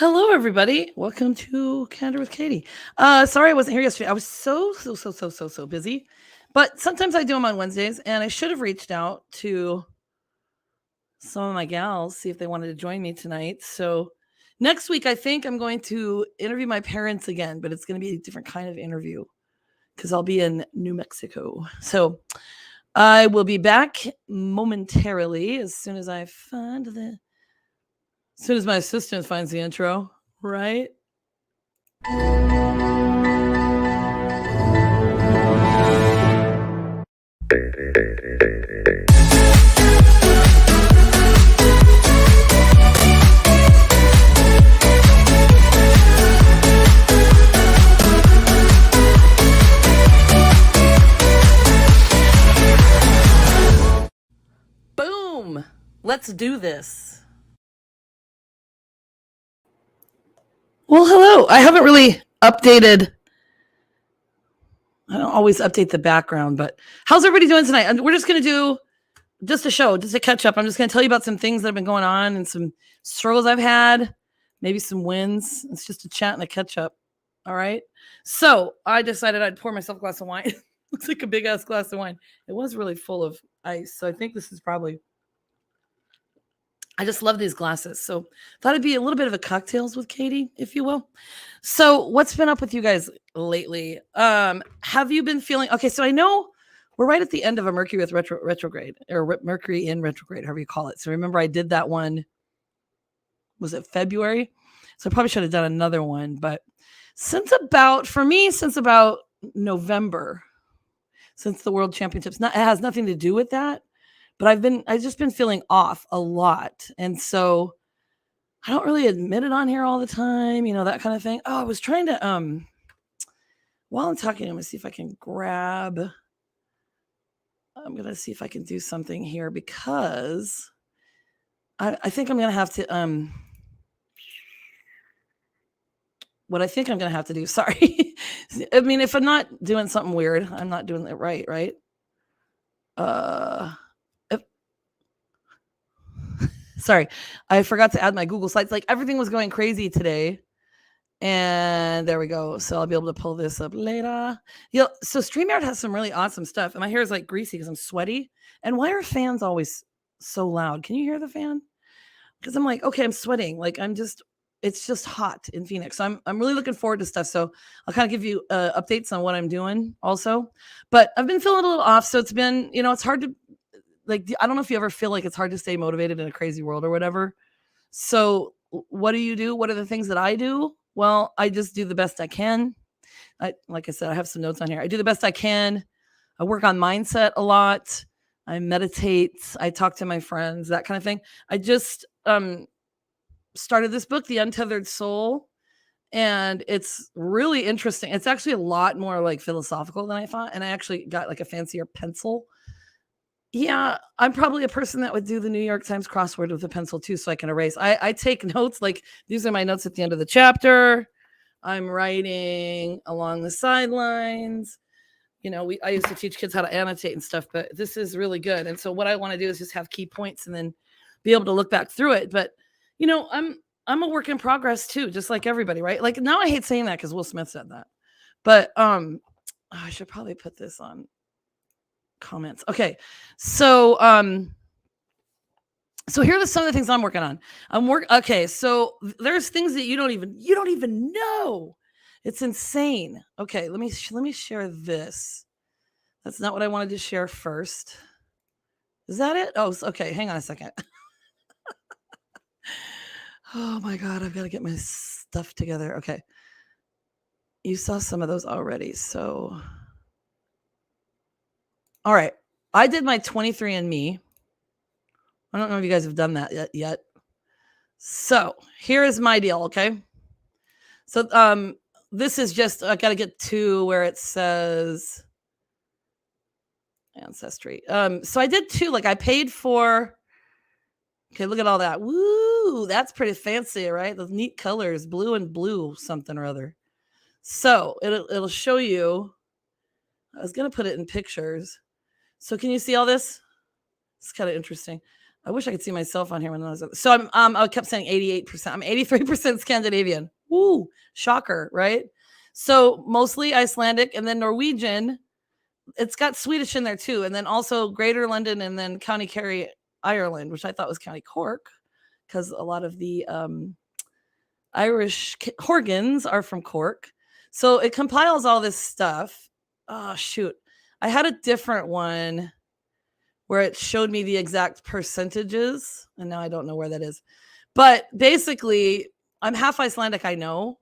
Hello, everybody. Welcome to Canada with Katie. Sorry I wasn't here yesterday. I was so busy. But sometimes I do them on Wednesdays, and I should have reached out to some of my gals, see if they wanted to join me tonight. So next week, I think I'm going to interview my parents again, but it's going to be a different kind of interview because I'll be in New Mexico. So I will be back momentarily as soon as I find as soon as my assistant finds the intro, right? Boom! Let's do this. Well, hello. I haven't really updated. I don't always update the background, but how's everybody doing tonight? We're just going to do just a show, just a catch up. I'm just going to tell you about some things that have been going on and some struggles I've had, maybe some wins. It's just a chat and a catch up. All right. So I decided I'd pour myself a glass of wine. Looks like a big ass glass of wine. It was really full of ice. So I think this is probably, I just love these glasses. So thought it'd be a little bit of a cocktails with Katie, if you will. So what's been up with you guys lately? Have you been feeling okay? So I know we're right at the end of a Mercury with retrograde or Mercury in retrograde, however you call it. So remember I did that one. Was it February? So I probably should have done another one, but since about November, since the World Championships, it has nothing to do with that. But I've just been feeling off a lot. And so I don't really admit it on here all the time, that kind of thing. Oh, I was trying to, while I'm talking, I'm going to see if I can I'm going to see if I can do something here because I think I'm going to have to, what I think I'm going to have to do, sorry. I mean, if I'm not doing something weird, I'm not doing it right? Sorry, I forgot to add my Google Slides. Like everything was going crazy today. And there we go. So I'll be able to pull this up later. So StreamYard has some really awesome stuff. And my hair is like greasy because I'm sweaty. And why are fans always so loud? Can you hear the fan? Because I'm like, okay, I'm sweating. Like it's just hot in Phoenix. So I'm really looking forward to stuff. So I'll kind of give you updates on what I'm doing also. But I've been feeling a little off. So it's been, it's hard to, like, I don't know if you ever feel like it's hard to stay motivated in a crazy world or whatever. So what do you do? What are the things that I do? Well, I just do the best I can. Like I said, I have some notes on here. I do the best I can. I work on mindset a lot. I meditate. I talk to my friends, that kind of thing. I just started this book, The Untethered Soul, and it's really interesting. It's actually a lot more like philosophical than I thought, and I actually got like a fancier pencil. Yeah, I'm probably a person that would do the New York Times crossword with a pencil too, so I can erase. I take notes, like these are my notes at the end of the chapter. I'm writing along the sidelines. I used to teach kids how to annotate and stuff, but this is really good. And so what I want to do is just have key points and then be able to look back through it. But I'm a work in progress too, just like everybody, right? Like now I hate saying that because Will Smith said that. But I should probably put this on comments. Okay. So here are some of the things I'm working on. Okay, so there's things that you don't even know. It's insane. Okay, let me share this. That's not what I wanted to share first. Is that it? Oh, okay, hang on a second. Oh my god, I've got to get my stuff together. Okay. You saw some of those already, so all right. I did my 23andMe. I don't know if you guys have done that yet. So here is my deal, okay? So this is just, I got to get to where it says ancestry. So I did two, like I paid for, okay, look at all that. Woo, that's pretty fancy, right? Those neat colors, blue and blue something or other. So it'll show you, I was going to put it in pictures. So can you see all this? It's kind of interesting. I wish I could see myself on here when I was. So I kept saying 88%. I'm 83% Scandinavian. Woo, shocker, right? So mostly Icelandic and then Norwegian. It's got Swedish in there too, and then also Greater London and then County Kerry, Ireland, which I thought was County Cork, because a lot of the Irish Horgans are from Cork. So it compiles all this stuff. Oh shoot, I had a different one where it showed me the exact percentages, and now I don't know where that is. But basically, I'm half Icelandic, I know,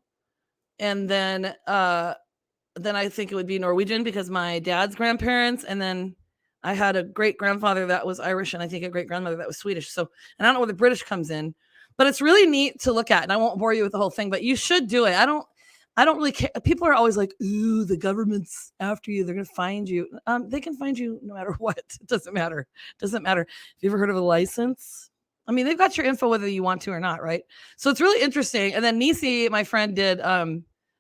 and then I think it would be Norwegian because my dad's grandparents, and then I had a great grandfather that was Irish, and I think a great grandmother that was Swedish. So, and I don't know where the British comes in, but it's really neat to look at. And I won't bore you with the whole thing, but you should do it. I don't really care. People are always like, "Ooh, the government's after you. They're going to find you." They can find you no matter what. It doesn't matter. It doesn't matter. Have you ever heard of a license? I mean, they've got your info whether you want to or not, right? So it's really interesting. And then Nisi, my friend, did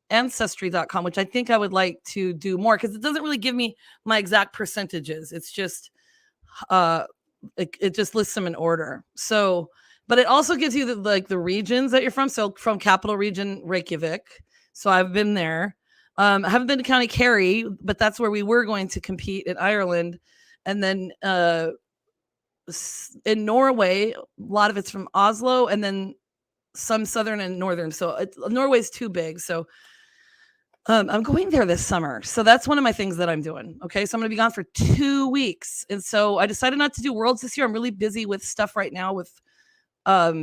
ancestry.com, which I think I would like to do more because it doesn't really give me my exact percentages. It's just it just lists them in order. So, but it also gives you the regions that you're from. So from capital region Reykjavik. So I've been there. I haven't been to County Kerry, but that's where we were going to compete in Ireland. And then in Norway, a lot of it's from Oslo, and then some southern and northern. So Norway's too big. So I'm going there this summer. So that's one of my things that I'm doing. Okay. So I'm going to be gone for 2 weeks. And so I decided not to do Worlds this year. I'm really busy with stuff right now with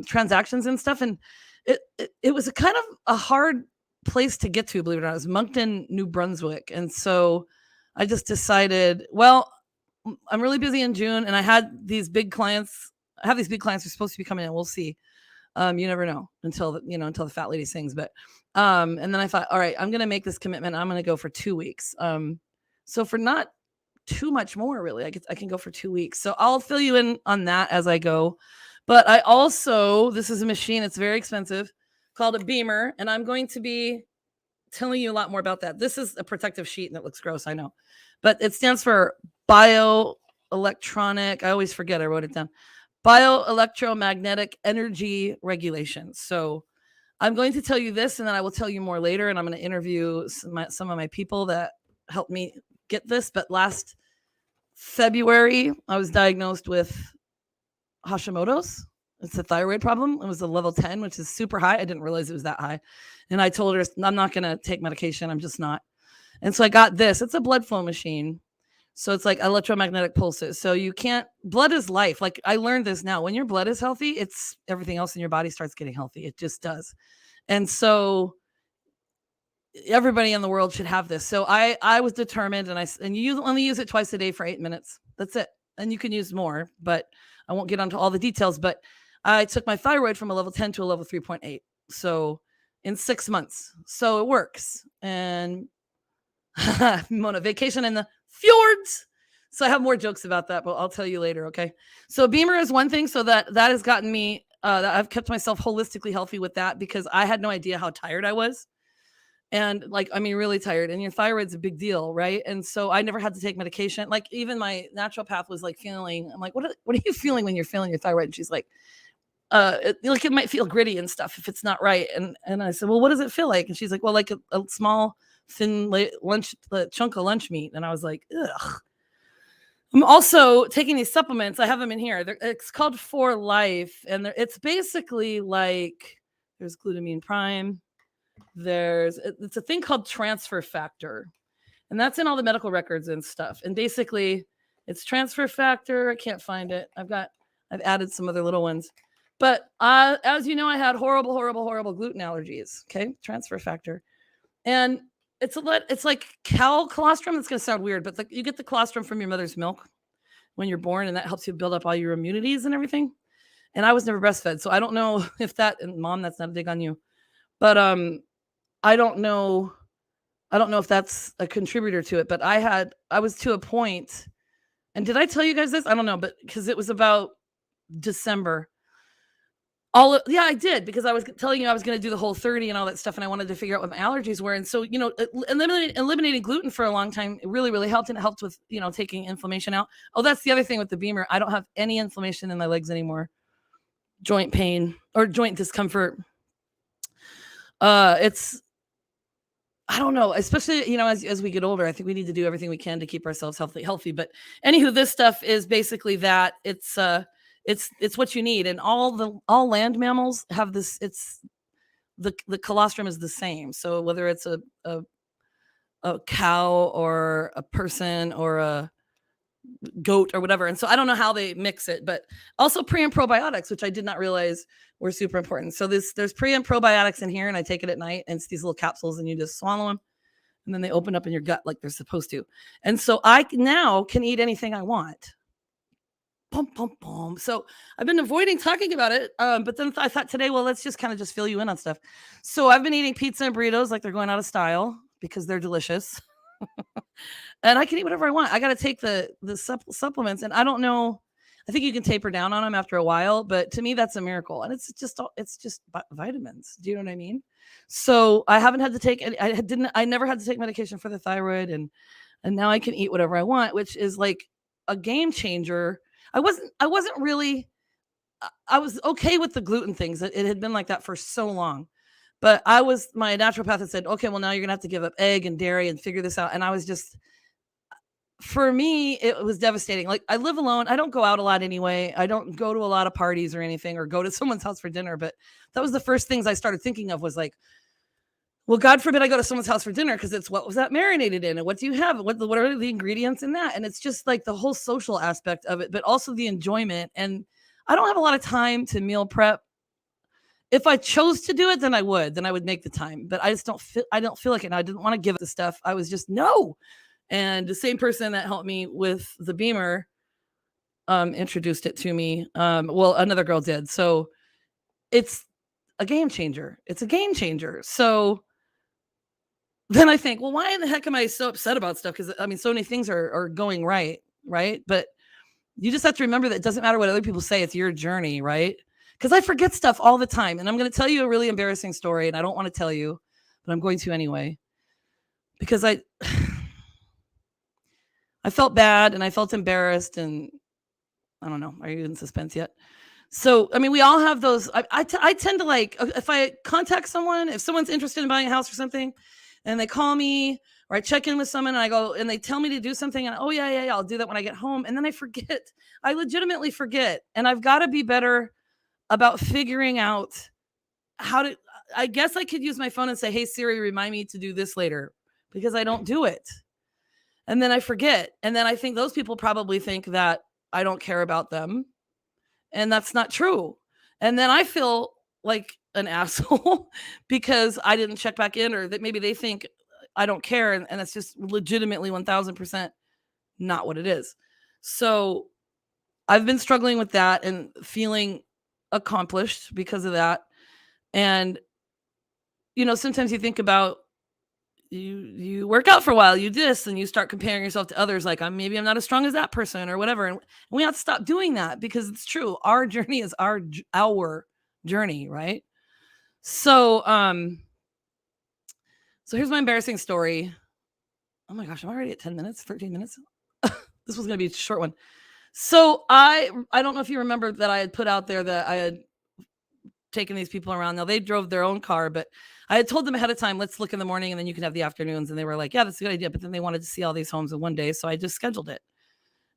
transactions and stuff. And it was a kind of a hard place to get to, believe it or not. It was Moncton, New Brunswick. And so I just decided, well, I'm really busy in June, and I had these big clients. I have these big clients who are supposed to be coming in. We'll see. You never know until the fat lady sings. But and then I thought, all right, I'm gonna make this commitment. I'm gonna go for 2 weeks. So for not too much more, really, I can go for 2 weeks. So I'll fill you in on that as I go. But I also, this is a machine. It's very expensive, called a Beamer, and I'm going to be telling you a lot more about that. This is a protective sheet, and it looks gross, I know, but it stands for bioelectronic. I always forget. I wrote it down. Bioelectromagnetic energy regulation. So I'm going to tell you this, and then I will tell you more later. And I'm going to interview some of my people that helped me get this. But last February, I was diagnosed with Hashimoto's. It's a thyroid problem. It was a level 10, which is super high. I didn't realize it was that high. And I told her, I'm not going to take medication. I'm just not. And so I got this. It's a blood flow machine. So it's like electromagnetic pulses. So blood is life. Like I learned this now. When your blood is healthy, it's everything else in your body starts getting healthy. It just does. And so everybody in the world should have this. So I was determined, and you only use it twice a day for 8 minutes. That's it. And you can use more, but I won't get onto all the details. But I took my thyroid from a level 10 to a level 3.8. So in 6 months. So it works. And I'm on a vacation in the fjords. So I have more jokes about that, but I'll tell you later. Okay. So Beamer is one thing. So that has gotten me, that I've kept myself holistically healthy with that, because I had no idea how tired I was. And really tired, and your thyroid's a big deal. Right. And so I never had to take medication. Like even my naturopath was like I'm like, what are you feeling when you're feeling your thyroid? And she's like, it might feel gritty and stuff if it's not right. And I said, well, what does it feel like? And she's like, well, like a small thin chunk of lunch meat. And I was like, ugh. I'm also taking these supplements. I have them in here. It's called For Life. And it's basically like, there's glutamine prime. It's a thing called transfer factor. And that's in all the medical records and stuff. And basically it's transfer factor. I can't find it. I've added some other little ones. But as you know, I had horrible gluten allergies. Okay. Transfer factor. And it's like cow colostrum. It's going to sound weird, but you get the colostrum from your mother's milk when you're born, and that helps you build up all your immunities and everything. And I was never breastfed, so I don't know if that, and Mom, that's not a dig on you, but I don't know if that's a contributor to it. But I was to a point, and did I tell you guys this? I don't know, but because it was about December, Yeah, I did, because I was telling you I was going to do the Whole30 and all that stuff, and I wanted to figure out what my allergies were. And so, eliminating gluten for a long time, it really, really helped, and it helped with, taking inflammation out. Oh, that's the other thing with the Beamer. I don't have any inflammation in my legs anymore, joint pain or joint discomfort. It's I don't know, especially, as we get older, I think we need to do everything we can to keep ourselves healthy. But anywho, this stuff is basically that. It's what you need. And all land mammals have this. It's the colostrum is the same. So whether it's a cow or a person or a goat or whatever. And so I don't know how they mix it, but also pre and probiotics, which I did not realize were super important. So there's pre and probiotics in here, and I take it at night, and it's these little capsules, and you just swallow them, and then they open up in your gut like they're supposed to. And so I now can eat anything I want. Pum, pum, pum. So I've been avoiding talking about it, but then I thought today, well, let's just kind of just fill you in on stuff. So I've been eating pizza and burritos like they're going out of style because they're delicious. And I can eat whatever I want. I got to take the supplements, and I don't know. I think you can taper down on them after a while, but to me, that's a miracle. And it's just vitamins. Do you know what I mean? So I haven't had to take any. I never had to take medication for the thyroid, and now I can eat whatever I want, which is like a game changer. I wasn't really. I was okay with the gluten things. It had been like that for so long. But my naturopath had said, okay, well, now you're going to have to give up egg and dairy and figure this out. And I was just, for me, it was devastating. Like, I live alone. I don't go out a lot anyway. I don't go to a lot of parties or anything, or go to someone's house for dinner. But that was the first things I started thinking of, was like, well, God forbid I go to someone's house for dinner, because it's, what was that marinated in? And what do you have? What are the ingredients in that? And it's just like the whole social aspect of it, but also the enjoyment. And I don't have a lot of time to meal prep. If I chose to do it, then I would make the time, but I don't feel like it. And I didn't want to give the stuff. I was just, no. And the same person that helped me with the Beamer, introduced it to me. Well, another girl did. So it's a game changer. It's a game changer. So then I think, well, why in the heck am I so upset about stuff? Because I mean, so many things are going right. But you just have to remember that it doesn't matter what other people say. It's your journey, right? Because I forget stuff all the time. And I'm going to tell you a really embarrassing story, and I don't want to tell you, but I'm going to anyway. Because I felt bad, and I felt embarrassed, and I don't know. Are you in suspense yet? So, I mean, we all have those. I tend to, like, if I contact someone, if someone's interested in buying a house or something, and they call me, or I check in with someone, and I go, and they tell me to do something, and oh yeah, I'll do that when I get home. And then I forget. I legitimately forget. And I've got to be better about figuring out how to. I guess I could use my phone and say, hey, Siri, remind me to do this later, because I don't do it. And then I forget. And then I think those people probably think that I don't care about them. And that's not true. And then I feel like an asshole because I didn't check back in, or that maybe they think I don't care. And that's just legitimately 1000% not what it is. So I've been struggling with that and feeling accomplished because of that. And, sometimes you think about, you work out for a while, you do this, and you start comparing yourself to others, like, maybe I'm not as strong as that person or whatever. And we have to stop doing that, because it's true. Our journey is our journey, right? So, so here's my embarrassing story. Oh my gosh, I'm already at 10 minutes, 13 minutes. This was going to be a short one. So I don't know if you remember that I had put out there that I had taken these people around. Now, they drove their own car, but I had told them ahead of time, let's look in the morning and then you can have the afternoons. And they were like, yeah, that's a good idea. But then they wanted to see all these homes in one day. So I just scheduled it.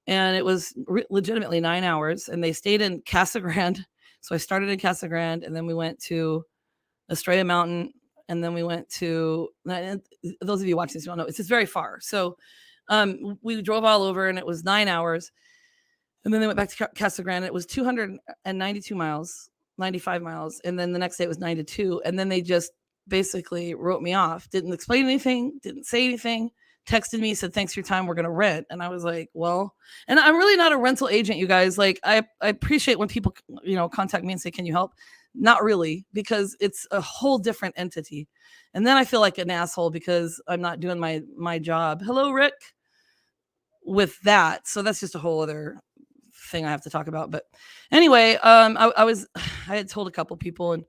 And it was legitimately 9 hours. And they stayed in Casa Grande. So I started in Casa Grande, and then we went to Estrella Mountain. And then we went to, those of you watching this, you don't know, it's just very far. So we drove all over, and it was 9 hours. And then they went back to Casa Grande. It was 292 miles. 95 miles. And then the next day it was 92. And then they just basically wrote me off. Didn't explain anything. Didn't say anything. Texted me, said, thanks for your time. We're going to rent. And I was like, well, and I'm really not a rental agent, you guys. Like, I appreciate when people, contact me and say, can you help? Not really, because it's a whole different entity. And then I feel like an asshole because I'm not doing my job. Hello, Rick. With that. So that's just a whole other thing I have to talk about. But anyway, I had told a couple people, and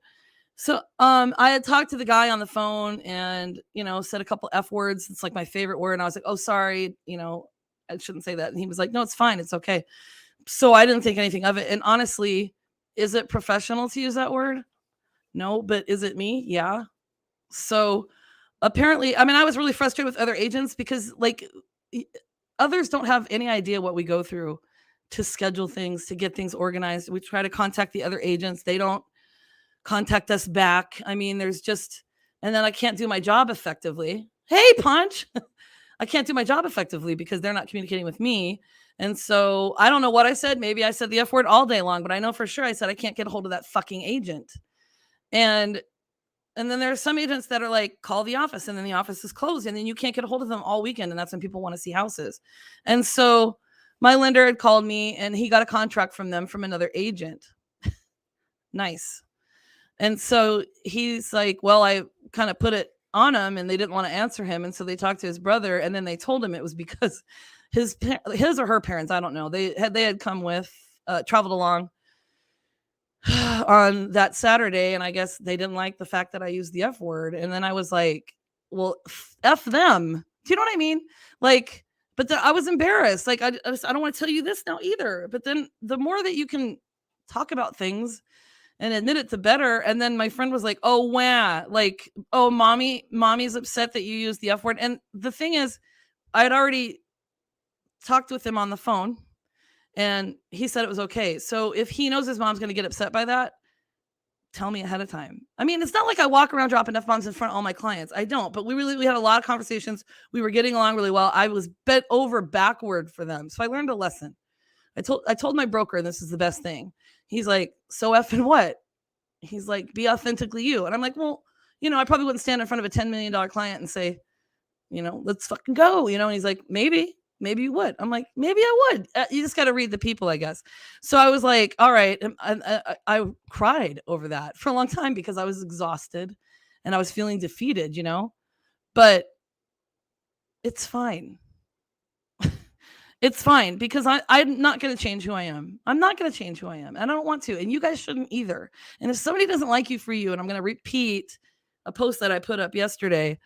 so I had talked to the guy on the phone and, said a couple F words. It's like my favorite word. And I was like, oh, sorry, I shouldn't say that. And he was like, no, it's fine. It's okay. So I didn't think anything of it. And honestly, is it professional to use that word? No, but is it me? Yeah. So apparently, I was really frustrated with other agents because others don't have any idea what we go through to schedule things, to get things organized. We try to contact the other agents. They don't contact us back. There's just, and then I can't do my job effectively. Hey, Punch. I can't do my job effectively because they're not communicating with me. And so I don't know what I said. Maybe I said the F word all day long, but I know for sure I said I can't get a hold of that fucking agent. And then there are some agents that are like, call the office, and then the office is closed, and then you can't get a hold of them all weekend. And that's when people want to see houses. And so my lender had called me, and he got a contract from them from another agent. Nice. And so he's like, well, I kind of put it on him, and they didn't want to answer him. And so they talked to his brother, and then they told him it was because his or her parents, I don't know, they had come with, traveled along on that Saturday. And I guess they didn't like the fact that I used the F word. And then I was like, well, F them. Do you know what I mean? Like, but I was embarrassed. Like, I don't want to tell you this now either. But then the more that you can talk about things and admit it, the better. And then my friend was like, oh, wow. Like, oh, mommy's upset that you used the F word. And the thing is, I'd already talked with him on the phone, and he said it was okay. So if he knows his mom's going to get upset by that, tell me ahead of time. It's not like I walk around dropping F-bombs in front of all my clients. I don't, but we had a lot of conversations. We were getting along really well. I was bent over backward for them. So I learned a lesson. I told my broker, and this is the best thing. He's like, so effing what? He's like, be authentically you. And I'm like, well, I probably wouldn't stand in front of a $10 million client and say, let's fucking go, and he's like, maybe you would. I'm like, maybe I would. You just got to read the people, I guess. So I was like, all right. And I cried over that for a long time because I was exhausted and I was feeling defeated, but it's fine. It's fine because I'm not going to change who I am. I'm not going to change who I am. And I don't want to. And you guys shouldn't either. And if somebody doesn't like you for you, and I'm going to repeat a post that I put up yesterday,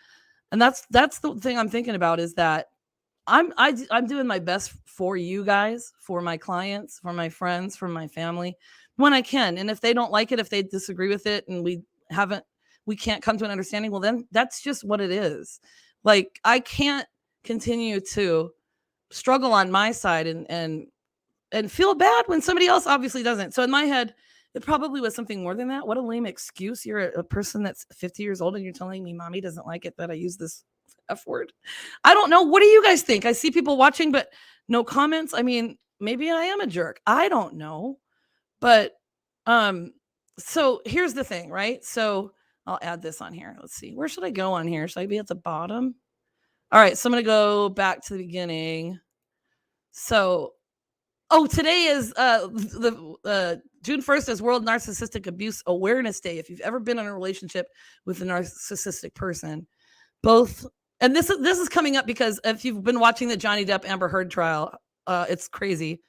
and that's the thing I'm thinking about, is that I'm doing my best for you guys, for my clients, for my friends, for my family when I can. And if they don't like it, if they disagree with it, and we can't come to an understanding, well, then that's just what it is. Like, I can't continue to struggle on my side and feel bad when somebody else obviously doesn't. So in my head, it probably was something more than that. What a lame excuse. You're a person that's 50 years old and you're telling me mommy doesn't like it that I use this F word. I don't know. What do you guys think? I see people watching, but no comments. Maybe I am a jerk. I don't know. But so here's the thing, right? So I'll add this on here. Let's see. Where should I go on here? Should I be at the bottom? All right. So I'm going to go back to the beginning. So, today is June 1st is World Narcissistic Abuse Awareness Day. If you've ever been in a relationship with a narcissistic person, and this is coming up because if you've been watching the Johnny Depp Amber Heard trial, it's crazy.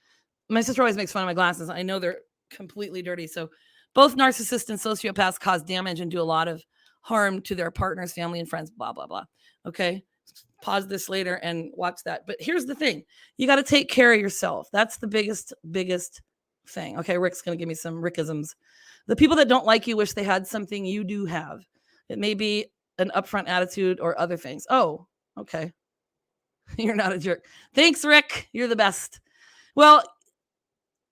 My sister always makes fun of my glasses. I know they're completely dirty. So both narcissists and sociopaths cause damage and do a lot of harm to their partners, family, and friends, blah, blah, blah. Okay. Pause this later and watch that. But here's the thing. You got to take care of yourself. That's the biggest thing. Okay. Rick's going to give me some Rickisms. The people that don't like you wish they had something you do have. It may be an upfront attitude or other things. Oh, okay. You're not a jerk. Thanks, Rick. You're the best. Well,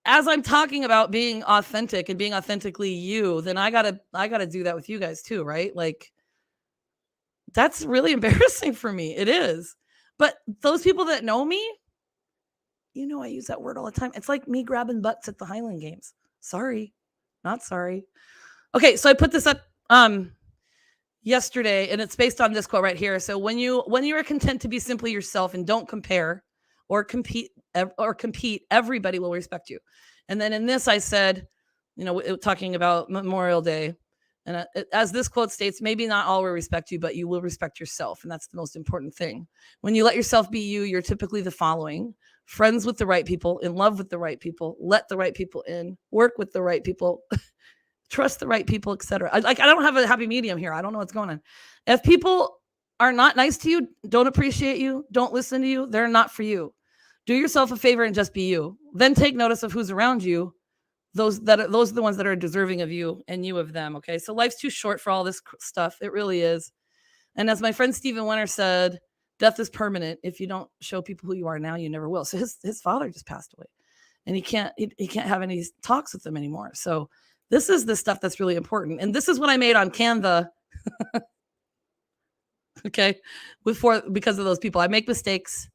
as I'm talking about being authentic and being authentically you, then I gotta do that with you guys too, right? Like, that's really embarrassing for me. It is. But those people that know me, I use that word all the time. It's like me grabbing butts at the Highland Games. Sorry. Not sorry. Okay, so I put this up yesterday, and it's based on this quote right here. So when you are content to be simply yourself and don't compare or compete, everybody will respect you. And then in this, I said, talking about Memorial Day, and as this quote states, maybe not all will respect you, but you will respect yourself. And that's the most important thing. When you let yourself be you, you're typically the following: friends with the right people, in love with the right people, let the right people in, work with the right people, trust the right people, etc. I don't have a happy medium here. I don't know what's going on. If people are not nice to you, don't appreciate you, don't listen to you, they're not for you. Do yourself a favor and just be you. Then take notice of who's around you. Those are the ones that are deserving of you and you of them. Okay. So life's too short for all this stuff. It really is. And as my friend Stephen Winter said, death is permanent. If you don't show people who you are now, you never will. So his father just passed away, and he can't have any talks with them anymore. So this is the stuff that's really important. And this is what I made on Canva. Okay. Because of those people. I make mistakes.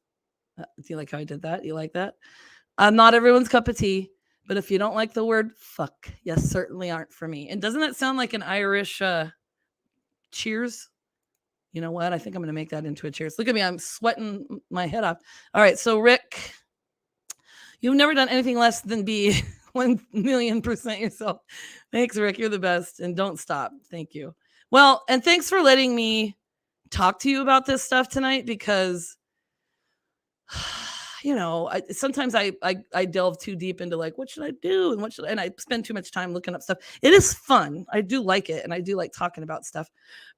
Do you like how I did that? You like that? I'm not everyone's cup of tea, but if you don't like the word fuck, you certainly aren't for me. And doesn't that sound like an Irish cheers? You know what? I think I'm going to make that into a cheers. Look at me. I'm sweating my head off. All right. So Rick, you've never done anything less than be 1,000,000% yourself. Thanks, Rick. You're the best. And don't stop. Thank you. Well, and thanks for letting me talk to you about this stuff tonight, because sometimes I delve too deep into like, what should I do? And I spend too much time looking up stuff. It is fun. I do like it. And I do like talking about stuff,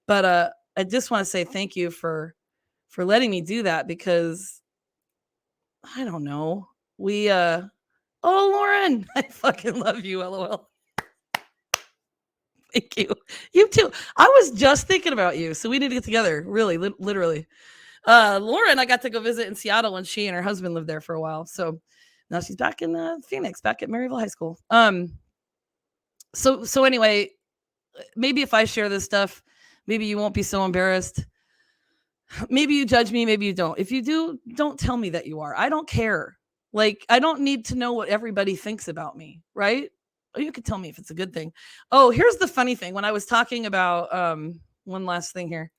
but, I just want to say thank you for letting me do that, because I don't know. Oh, Lauren, I fucking love you. LOL. Thank you. You too. I was just thinking about you. So we need to get together. Really, literally. Lauren, I got to go visit in Seattle when she and her husband lived there for a while. So now she's back in Phoenix, back at Maryville High School. So anyway, maybe if I share this stuff, maybe you won't be so embarrassed. Maybe you judge me, maybe you don't. If you do, don't tell me that you are. I don't care. Like, I don't need to know what everybody thinks about me, right? Or you could tell me if it's a good thing. Oh, here's the funny thing. When I was talking about one last thing here.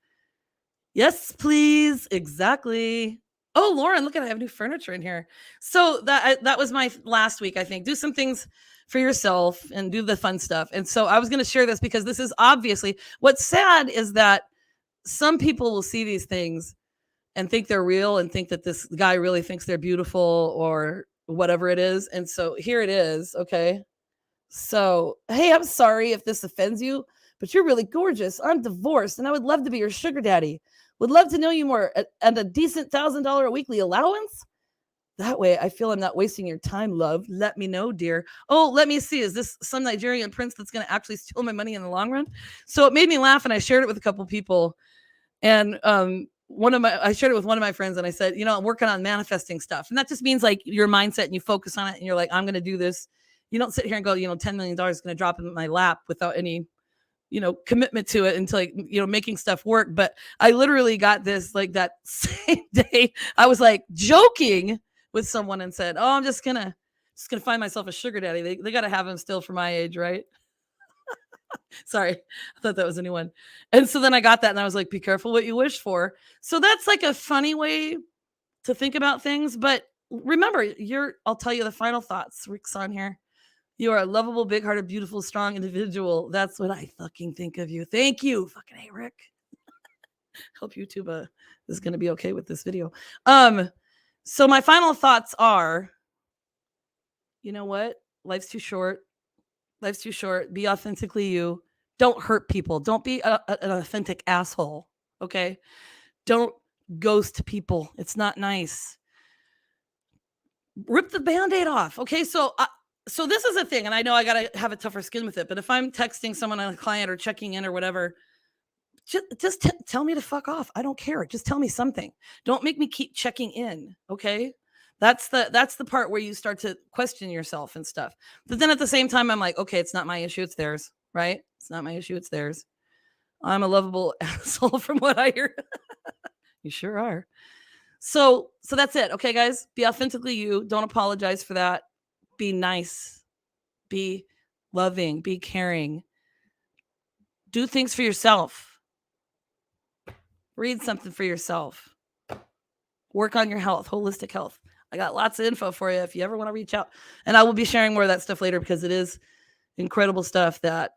Yes, please. Exactly. Oh, Lauren, look at I have new furniture in here. So that was my last week, I think. Do some things for yourself and do the fun stuff. And so I was going to share this because this is obviously what's sad is that some people will see these things and think they're real and think that this guy really thinks they're beautiful or whatever it is. And so here it is. Okay. So, hey, I'm sorry if this offends you, but you're really gorgeous. I'm divorced and I would love to be your sugar daddy. Would love to know you more and a decent $1,000 a weekly allowance. That way I feel I'm not wasting your time, love. Let me know, dear. Oh, let me see. Is this some Nigerian prince that's going to actually steal my money in the long run? So it made me laugh, and I shared it with a couple people. And I shared it with one of my friends, and I said, I'm working on manifesting stuff. And that just means like your mindset, and you focus on it, and you're like, I'm going to do this. You don't sit here and go, $10 million is going to drop in my lap without any, commitment to it until like, making stuff work. But I literally got this like that same day. I was like joking with someone and said, oh, I'm just gonna find myself a sugar daddy. They got to have him still for my age, right? Sorry, I thought that was a new one. And so then I got that and I was like, be careful what you wish for. So that's like a funny way to think about things. But remember, I'll tell you the final thoughts. Rick's on here. You are a lovable, big-hearted, beautiful, strong individual. That's what I fucking think of you. Thank you. Fucking hey, Rick. Hope YouTube is going to be okay with this video. So my final thoughts are, you know what? Life's too short. Life's too short. Be authentically you. Don't hurt people. Don't be an authentic asshole. Okay? Don't ghost people. It's not nice. Rip the Band-Aid off. Okay? So this is a thing, and I know I got to have a tougher skin with it, but if I'm texting someone on a client or checking in or whatever, just tell me to fuck off. I don't care. Just tell me something. Don't make me keep checking in. Okay? That's the part where you start to question yourself and stuff. But then at the same time, I'm like, okay, it's not my issue. It's theirs, right? It's not my issue. It's theirs. I'm a lovable asshole from what I hear. You sure are. So that's it. Okay, guys, be authentically you. Don't apologize for that. Be nice. Be loving. Be caring. Do things for yourself. Read something for yourself. Work on your health, holistic health. I got lots of info for you if you ever want to reach out. And I will be sharing more of that stuff later because it is incredible stuff that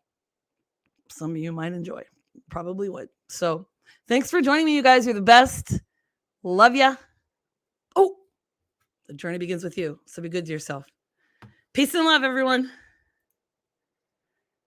some of you might enjoy. Probably would. So thanks for joining me, you guys. You're the best. Love ya. Oh, The journey begins with you. So be good to yourself. Peace and love, everyone.